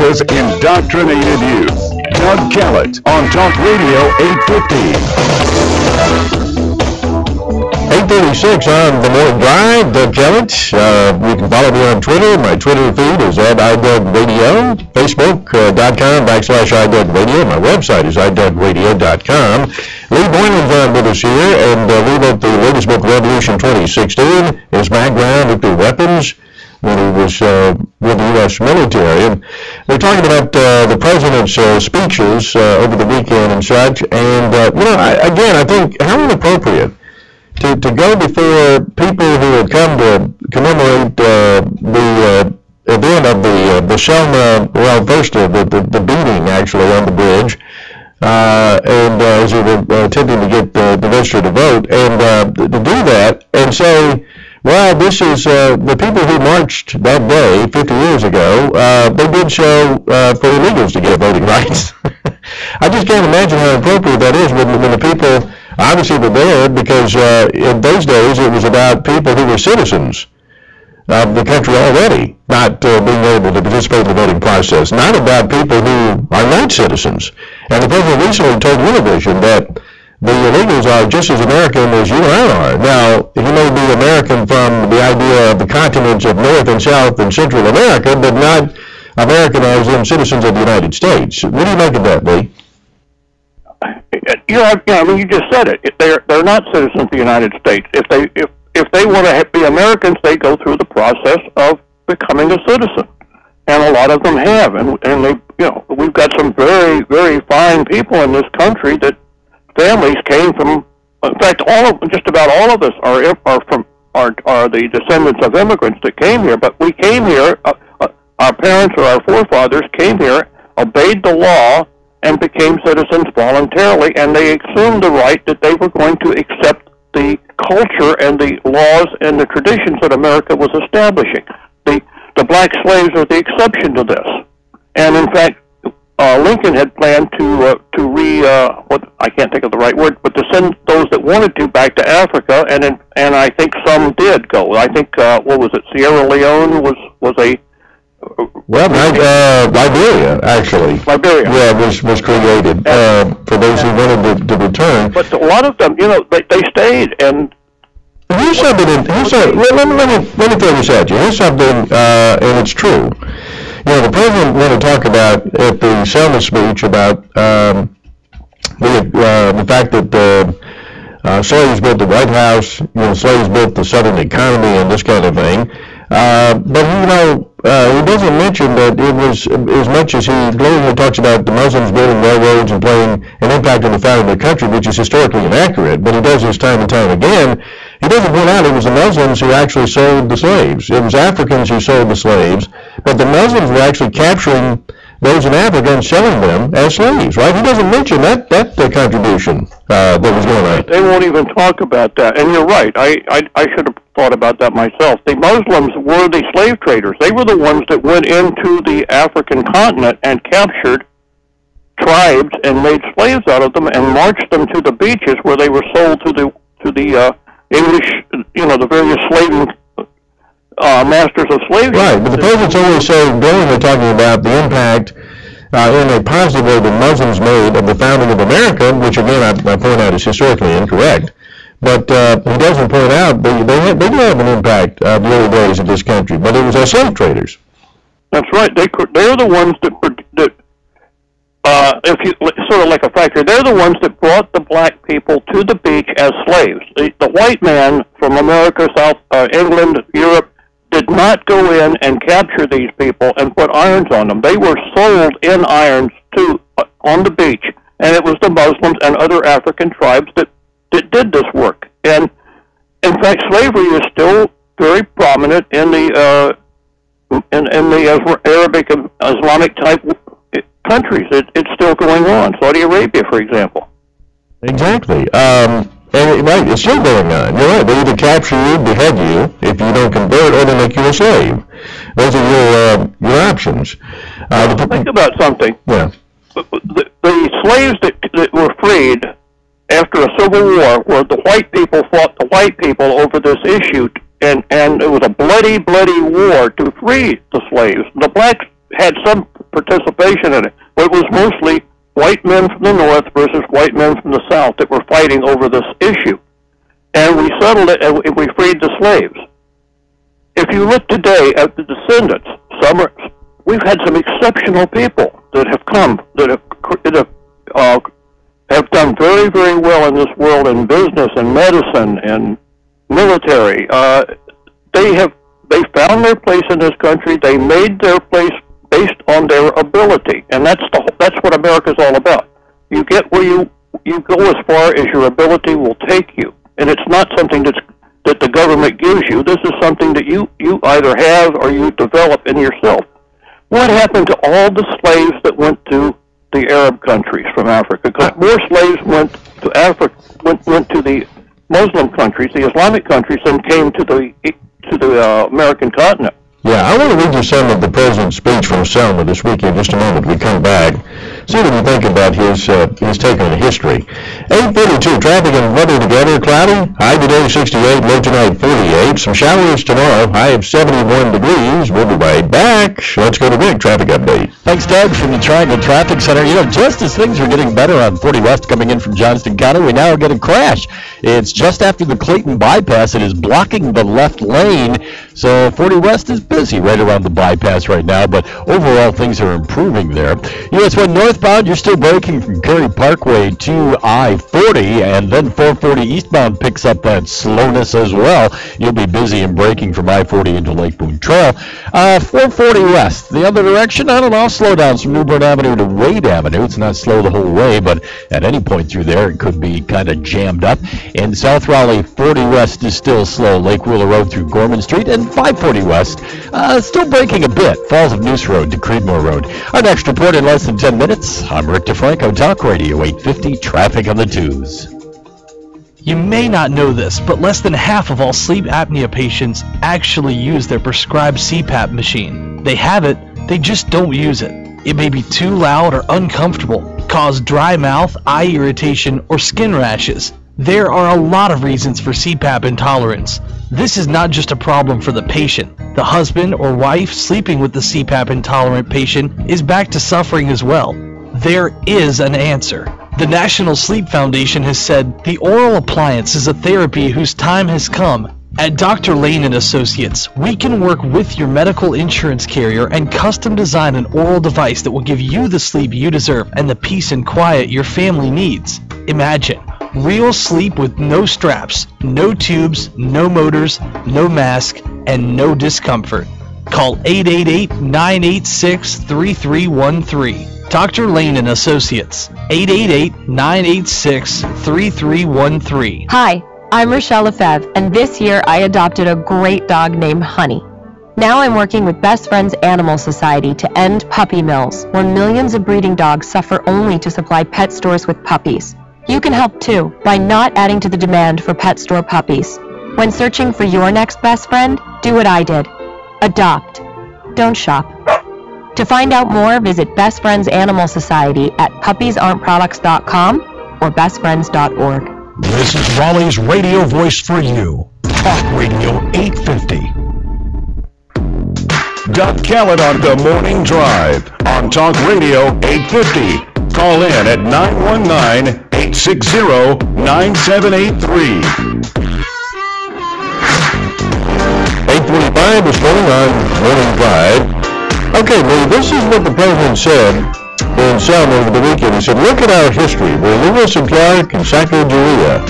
America's indoctrinated youth. Doug Kellett on Talk Radio 850. 8:36 on the morning drive. Doug Kellett. You can follow me on Twitter. My Twitter feed is @iDougRadio. Facebook.com/iDougRadio. My website is iDougRadio.com. Lee Boyland on with us here, and Lee wrote the latest book, Revolution 2016. His background, nuclear weapons, when he was with the U.S. military. And they're talking about the president's speeches over the weekend and such. And, I think how inappropriate to go before people who had come to commemorate the event of the Selma, well, first the beating, actually, on the bridge, and as they were attempting to get the register to vote, and to do that and say, well, this is the people who marched that day 50 years ago, they did so for illegals to get voting rights. I just can't imagine how appropriate that is when the people obviously were there, because in those days it was about people who were citizens of the country already not being able to participate in the voting process, not about people who are not citizens. And the president recently told Univision that the illegals are just as American as you and I are. Now, he may be American from the idea of the continents of North and South and Central America, but not American as in citizens of the United States. What do you make of that, Lee? You just said it. They're not citizens of the United States. If they want to be Americans, they go through the process of becoming a citizen, and a lot of them have. And they, we've got some very, very fine people in this country that families came from. In fact, just about all of us are the descendants of immigrants that came here. But we came here. Our parents or our forefathers came here, obeyed the law, and became citizens voluntarily, and they assumed the right that they were going to accept the culture and the laws and the traditions that America was establishing. The black slaves are the exception to this. And in fact, Lincoln had planned to I can't think of the right word, but to send those that wanted to back to Africa, and I think some did go. I think Sierra Leone was a Liberia, actually. Liberia. Yeah, was created for those who wanted to return. But a lot of them, they stayed. And here's something. Let me throw this at you. Here's something, and it's true. The president wanted to talk about at the Selma speech about the fact that slaves built the White House, slaves built the Southern economy, and this kind of thing. But he doesn't mention that it was, as much as he glowingly talks about the Muslims building railroads and playing an impact on the founding of the country, which is historically inaccurate, but he does this time and time again. He doesn't point out it was the Muslims who actually sold the slaves. It was Africans who sold the slaves, but the Muslims were actually capturing those in Africa and selling them as slaves, right? He doesn't mention that contribution that was going on. They won't even talk about that. And you're right. I should have thought about that myself. The Muslims were the slave traders. They were the ones that went into the African continent and captured tribes and made slaves out of them and marched them to the beaches where they were sold to the English, the various slaving masters of slavery. Right, but the president's always glowingly talking about the impact in a positive way that Muslims made of the founding of America, which again I point out is historically incorrect. But he doesn't point out they do have an impact of the early days of this country, but it was our slave traders. That's right. They're the ones that if you sort of like a factory, they're the ones that brought the black people to the beach as slaves. The white man from America, South England, Europe, did not go in and capture these people and put irons on them. They were sold in irons on the beach, and it was the Muslims and other African tribes that did this work. And in fact, slavery is still very prominent in the Arabic and Islamic type countries. It's still going on. Saudi Arabia, for example. Exactly. Right, it's still going on. You're right. They either capture you, behead you, if you don't convert, or they make you a slave. Those are your options. Think about something. Yeah. The slaves that were freed after a civil war, where the white people fought the white people over this issue, and it was a bloody, bloody war to free the slaves. The blacks had some participation in it. But it was mostly white men from the North versus white men from the South that were fighting over this issue. And we settled it, and we freed the slaves. If you look today at the descendants, we've had some exceptional people that have come, that have done very, very well in this world in business and medicine and military. They found their place in this country. They made their place based on their ability, and that's what America's all about. You get where you go as far as your ability will take you, and it's not something that the government gives you. This is something that you either have or you develop in yourself. What happened to all the slaves that went to the Arab countries from Africa? Because more slaves went to Africa, went to the Muslim countries, the Islamic countries, than came to the American continent. Yeah, I want to read you some of the president's speech from Selma this week in just a moment. We come back, see what you think about his take on history. 8:42, traffic and weather together, cloudy. High today 68, low tonight 48. Some showers tomorrow, high of 71 degrees. We'll be right back. Let's go to Rick, traffic update. Thanks, Doug, from the Triangle Traffic Center. You know, just as things are getting better on 40 West coming in from Johnston County, we now get a crash. It's just after the Clayton bypass. It is blocking the left lane, so 40 West is busy right around the bypass right now, but overall things are improving there. US 1 northbound, you're still braking from Curry Parkway to I-40, and then 440 eastbound picks up that slowness as well. You'll be busy and braking from I-40 into Lake Boone Trail. 440 west, the other direction, I don't know, slowdowns from Newbern Avenue to Wade Avenue. It's not slow the whole way, but at any point through there, it could be kind of jammed up. In South Raleigh, 40 west is still slow. Lake Wheeler Road through Gorman Street, and 540 west, still braking a bit. Falls of Noose Road to Creedmoor Road. Our next report in less than 10 minutes. I'm Rick DeFranco, Talk Radio 850, traffic on the twos. You may not know this, but less than half of all sleep apnea patients actually use their prescribed CPAP machine. They have it, they just don't use it. It may be too loud or uncomfortable, cause dry mouth, eye irritation, or skin rashes. There are a lot of reasons for CPAP intolerance. This is not just a problem for the patient. The husband or wife sleeping with the CPAP intolerant patient is back to suffering as well. There is an answer. The National Sleep Foundation has said the oral appliance is a therapy whose time has come. At Dr. Lane & Associates, we can work with your medical insurance carrier and custom design an oral device that will give you the sleep you deserve and the peace and quiet your family needs. Imagine real sleep with no straps, no tubes, no motors, no mask, and no discomfort. Call 888-986-3313. Dr. Lane & Associates, 888-986-3313. Hi, I'm Rochelle Lefebvre, and this year I adopted a great dog named Honey. Now I'm working with Best Friends Animal Society to end puppy mills, where millions of breeding dogs suffer only to supply pet stores with puppies. You can help too by not adding to the demand for pet store puppies. When searching for your next best friend, do what I did. Adopt. Don't shop. To find out more, visit Best Friends Animal Society at puppiesarentproducts.com or bestfriends.org. This is Raleigh's radio voice for you. Talk Radio 850. Doug Kellett on the Morning Drive on Talk Radio 850. Call in at 919-860-9783. 8:45 this morning on Morning Drive. Okay, well, this is what the president said in Selma over the weekend. He said, look at our history. We're Lewis and Clark and Sacagawea.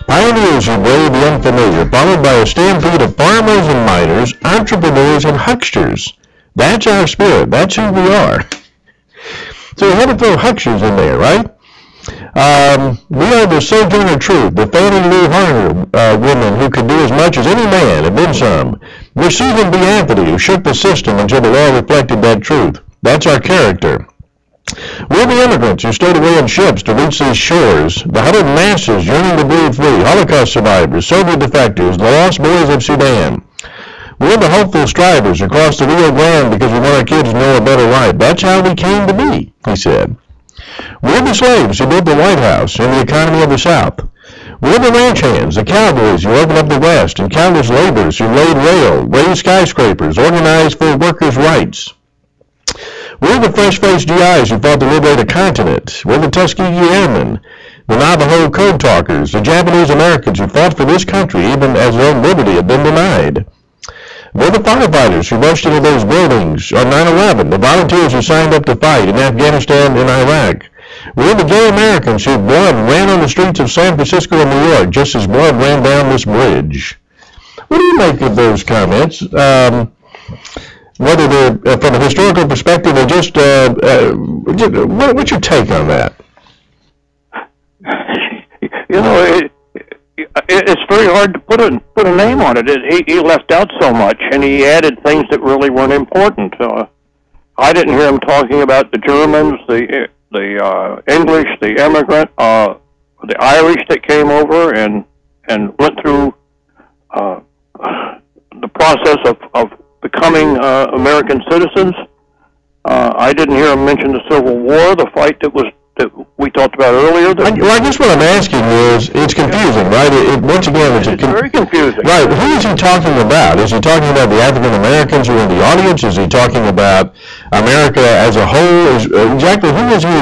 Pioneers who brave the unfamiliar, followed by a stampede of farmers and miners, entrepreneurs and hucksters. That's our spirit. That's who we are. So we had to throw hucksters in there, right? We are the Sojourner Truth, the Fannie Lou Harner woman who could do as much as any man, and then some. We're Susan B. Anthony, who shook the system until the law reflected that truth. That's our character. We're the immigrants who stowed away in ships to reach these shores, the huddled masses yearning to breathe free, Holocaust survivors, Soviet defectors, the lost boys of Sudan. We're the hopeful strivers who crossed the Rio Grande because we want our kids to know a better life. That's how we came to be, he said. We're the slaves who built the White House and the economy of the South. We're the ranch hands, the cowboys who opened up the West, and countless laborers who laid rail, raised skyscrapers, organized for workers' rights. We're the fresh-faced GIs who fought to liberate a continent. We're the Tuskegee Airmen, the Navajo Code Talkers, the Japanese Americans who fought for this country even as their own liberty had been denied. We're the firefighters who rushed into those buildings on 9/11, the volunteers who signed up to fight in Afghanistan and Iraq. We're the gay Americans whose blood ran on the streets of San Francisco and New York just as blood ran down this bridge. What do you make of those comments? Whether they're from a historical perspective or just, what's your take on that? You know, it's very hard to put a name on it. He left out so much, and he added things that really weren't important. I didn't hear him talking about the Germans, the English, the immigrant, the Irish that came over and went through the process of becoming American citizens. I didn't hear him mention the Civil War, the fight that we talked about earlier. Well, I guess what I'm asking is, it's confusing, right? Once again, it's very confusing. Right. Who is he talking about? Is he talking about the African Americans who are in the audience? Is he talking about America as a whole? Exactly who is he?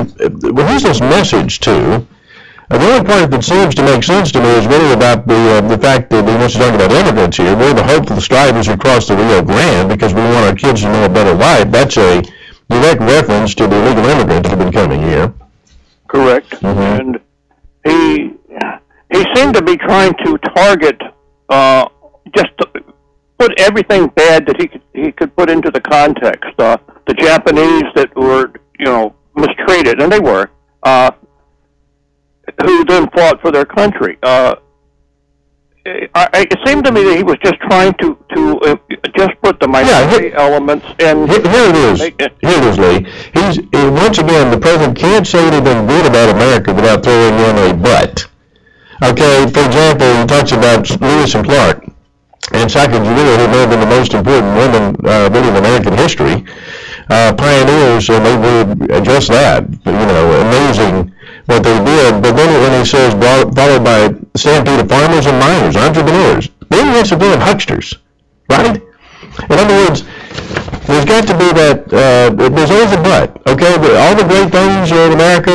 Who's this message to? The only part that seems to make sense to me is really about the fact that he wants to talk about immigrants here. We're the hopeful strivers who cross the Rio Grande because we want our kids to know a better life. That's a direct reference to the illegal immigrants who have been coming here. Correct. And he seemed to be trying to target just to put everything bad that he could put into the context. The Japanese that were mistreated, and they were, who then fought for their country. It seemed to me that he was just trying to just put the minority elements in. Here it is. Here it is, Lee. Once again, the president can't say anything good about America without throwing in a but. Okay, for example, he talks about Lewis and Clark and Sacagawea, who may have been the most important women really in American history, pioneers, and they were just that. Amazing what they did. But then when he says followed by stampede of farmers and miners, entrepreneurs, then he has to be hucksters, right? In other words, there's got to be that, there's always a but, okay? But all the great things in America,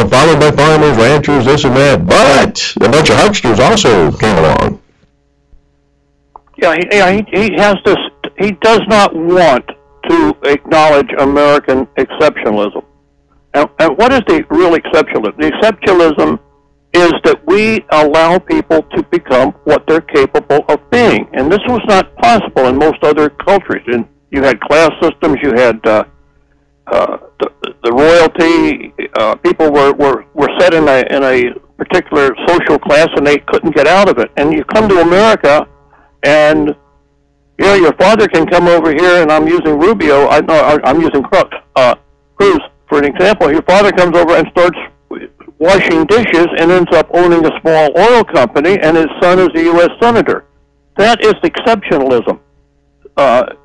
followed by farmers, ranchers, this and that, but a bunch of hucksters also came along. Yeah, he has this, he does not want to acknowledge American exceptionalism. And what is the real exceptionalism? The exceptionalism is that we allow people to become what they're capable of being. And this was not possible in most other cultures. And you had class systems, you had the royalty, people were set in a particular social class and they couldn't get out of it. And you come to America and your father can come over here, and I'm using Rubio, I'm using Cruz for an example. Your father comes over and starts washing dishes and ends up owning a small oil company, and his son is a U.S. senator. That is exceptionalism.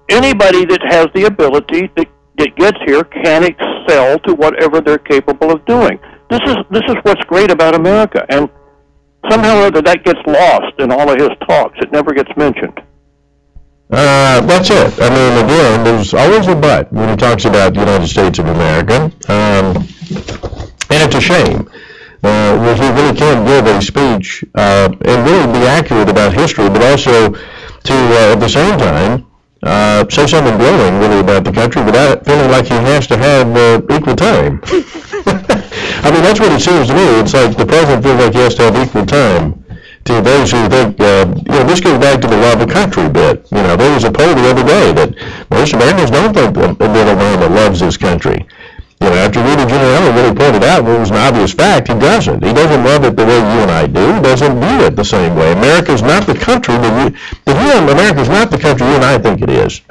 Anybody that has the ability that gets here can excel to whatever they're capable of doing. This is what's great about America, and somehow or other that gets lost in all of his talks. It never gets mentioned. That's it. I mean, again, there's always a but when he talks about the United States of America, and it's a shame. He really can't give a speech and really be accurate about history, but also to, at the same time, say something glowing really about the country without feeling like he has to have equal time. I mean, that's what it seems to me. It's like the president feels like he has to have equal time to those who think, this goes back to the love of country bit. There was a poll the other day that most Americans don't think that Obama loves his country. After Rudy Giuliani really pointed out what was an obvious fact, he doesn't. He doesn't love it the way you and I do. He doesn't view it the same way. America's not the country America's not the country you and I think it is.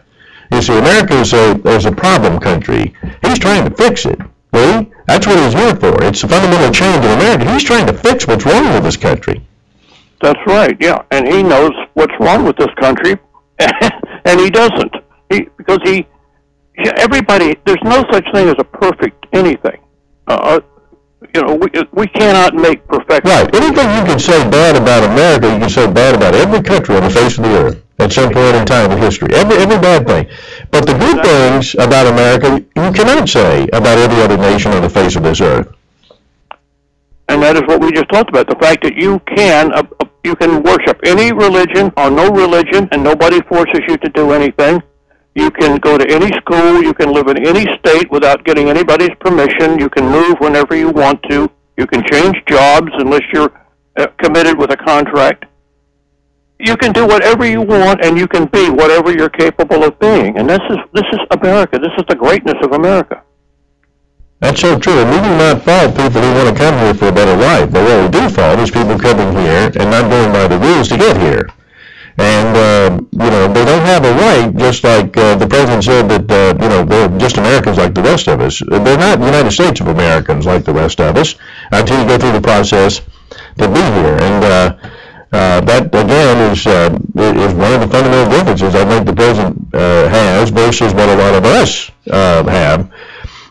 You see, America is a problem country. He's trying to fix it. Lee, that's what he's here for. It's a fundamental change in America. He's trying to fix what's wrong with this country. That's right, yeah. And he knows what's wrong with this country, and he doesn't. Everybody, there's no such thing as a perfect anything. We cannot make perfection. Right. Anything you can say bad about America, you can say bad about every country on the face of the earth. at some point in time in history. Every bad thing. But the good things about America, you cannot say about every other nation on the face of this earth. And that is what we just talked about, the fact that you can worship any religion or no religion, and nobody forces you to do anything. You can go to any school. You can live in any state without getting anybody's permission. You can move whenever you want to. You can change jobs unless you're committed with a contract. You can do whatever you want, and you can be whatever you're capable of being. And this is America. This is the greatness of America. That's so true. And we do not fault people who want to come here for a better life. But what we do fault is people coming here and not going by the rules to get here. And, they don't have a right, just like the president said that, they're just Americans like the rest of us. They're not United States of Americans like the rest of us until you go through the process to be here. And that, again, is one of the fundamental differences I think the president has versus what a lot of us have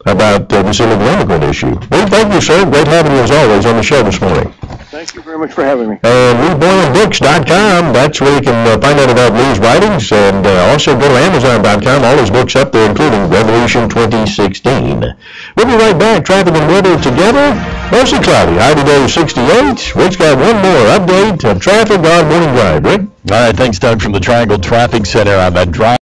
about this illegal immigrant issue. Well, thank you, sir. Great having you, as always, on the show this morning. Thank you very much for having me. LeeBoylandBooks.com. That's where you can find out about Lee's writings, and also go to Amazon.com. All his books up there, including Revolution 2016. We'll be right back. Traffic and weather together. Mostly cloudy. High today 68. Rick's got one more update of traffic on Morning Drive. Rick? All right, thanks, Doug, from the Triangle Traffic Center on that drive.